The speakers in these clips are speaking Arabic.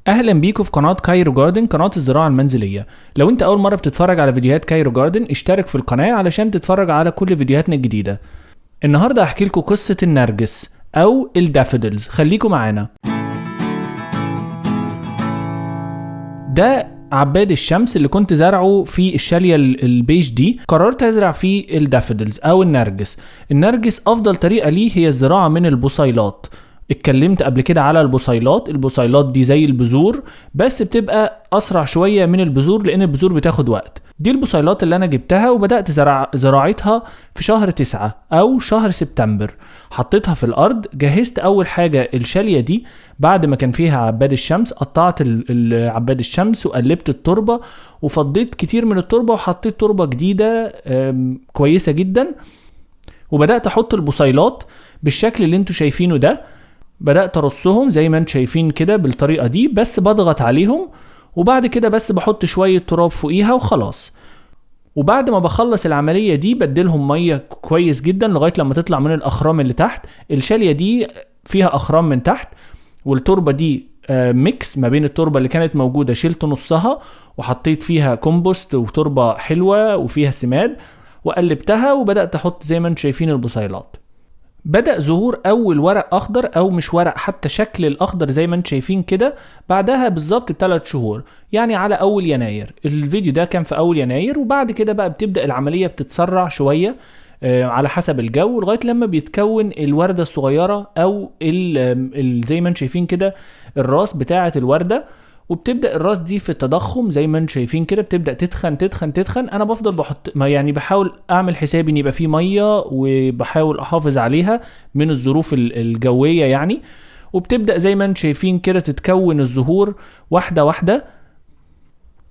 اهلا بيكم في قناه كايرو جاردن، قناه الزراعه المنزليه. لو انت اول مره بتتفرج على فيديوهات كايرو جاردن اشترك في القناه علشان تتفرج على كل فيديوهاتنا الجديده. النهارده هحكي لكم قصه النرجس او الدافودلز، خليكم معانا. ده عباد الشمس اللي كنت زرعه في الشاليه البيج دي. قررت ازرع فيه الدافودلز او النرجس. النرجس افضل طريقه ليه هي الزراعه من البصيلات. اتكلمت قبل كده على البصيلات دي زي البذور، بس بتبقى اسرع شويه من البذور لان البذور بتاخد وقت. دي البصيلات اللي انا جبتها وبدات زراعتها في شهر 9 او شهر سبتمبر. حطيتها في الارض، جهزت اول حاجه الشاليه دي بعد ما كان فيها عباد الشمس. قطعت عباد الشمس وقلبت التربه وفضيت كتير من التربه وحطيت تربه جديده كويسه جدا، وبدات احط البصيلات بالشكل اللي انتوا شايفينه ده. بدأت ارصهم زي ما انتم شايفين كده بالطريقة دي، بس بضغط عليهم وبعد كده بس بحط شوية تراب فوقيها وخلاص. وبعد ما بخلص العملية دي بديلهم مية كويس جدا لغاية لما تطلع من الأخرام اللي تحت. الشالية دي فيها أخرام من تحت، والتربة دي ميكس ما بين التربة اللي كانت موجودة، شلت نصها وحطيت فيها كومبوست وتربة حلوة وفيها سماد وقلبتها وبدأت أحط زي ما انتم شايفين البصيلات. بدأ ظهور أول ورق أخضر، أو مش ورق، حتى شكل الأخضر زي ما انتم شايفين كده. بعدها بالظبط ب3 شهور، يعني على أول يناير. الفيديو ده كان في أول يناير، وبعد كده بقى بتبدأ العملية بتتسرع شوية على حسب الجو لغاية لما بيتكون الوردة الصغيرة أو زي ما انتم شايفين كده الراس بتاعة الوردة. وبتبدا الراس دي في التضخم زي ما انتم شايفين كده، بتبدا تتخن تتخن تتخن. انا بفضل بحاول اعمل حسابي ان يبقى فيه ميه وبحاول احافظ عليها من الظروف الجويه يعني. وبتبدا زي ما انتم شايفين كده تتكون الزهور واحده واحده.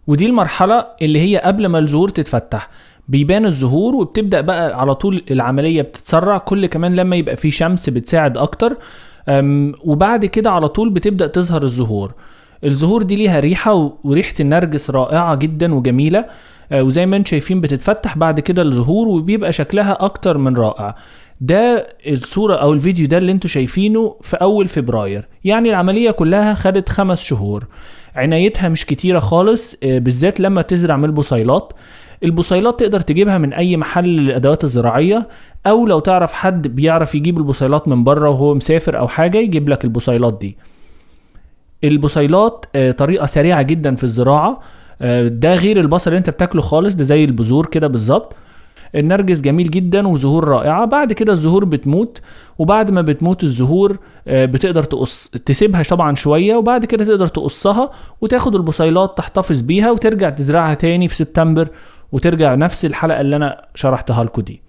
ودي المرحله اللي هي قبل ما الزهور تتفتح، بيبان الزهور وبتبدا بقى على طول العمليه بتتسرع، كل كمان لما يبقى فيه شمس بتساعد اكتر. وبعد كده على طول بتبدا تظهر الزهور. الزهور دي ليها ريحة، وريحة النرجس رائعة جدا وجميلة. وزي ما انتم شايفين بتتفتح بعد كده الزهور وبيبقى شكلها اكتر من رائع. ده الصورة او الفيديو ده اللي انتم شايفينه في اول فبراير، يعني العملية كلها خدت 5 شهور. عنايتها مش كتيرة خالص، بالذات لما تزرع من البصيلات تقدر تجيبها من اي محل للادوات الزراعية، او لو تعرف حد بيعرف يجيب البصيلات من بره وهو مسافر او حاجة يجيب لك البصيلات دي. البصيلات طريقة سريعة جدا في الزراعة. ده غير البصل اللي انت بتاكله خالص، ده زي البذور كده بالظبط. النرجس جميل جدا وزهور رائعة. بعد كده الزهور بتموت، وبعد ما بتموت الزهور بتقدر تسيبها طبعا شوية، وبعد كده تقدر تقصها وتاخد البصيلات تحتفظ بيها وترجع تزرعها تاني في سبتمبر، وترجع نفس الحلقة اللي انا شرحتها لكم دي.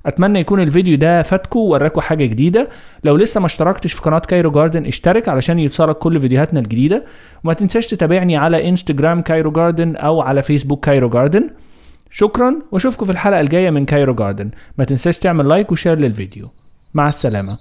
اتمنى يكون الفيديو ده فاتكم ووراكم حاجه جديده. لو لسه ما اشتركتش في قناه كايرو جاردن اشترك علشان يوصلك كل فيديوهاتنا الجديده، وما تنساش تتابعني على انستجرام كايرو جاردن او على فيسبوك كايرو جاردن. شكرا واشوفكم في الحلقه الجايه من كايرو جاردن. ما تنساش تعمل لايك وشير للفيديو. مع السلامه.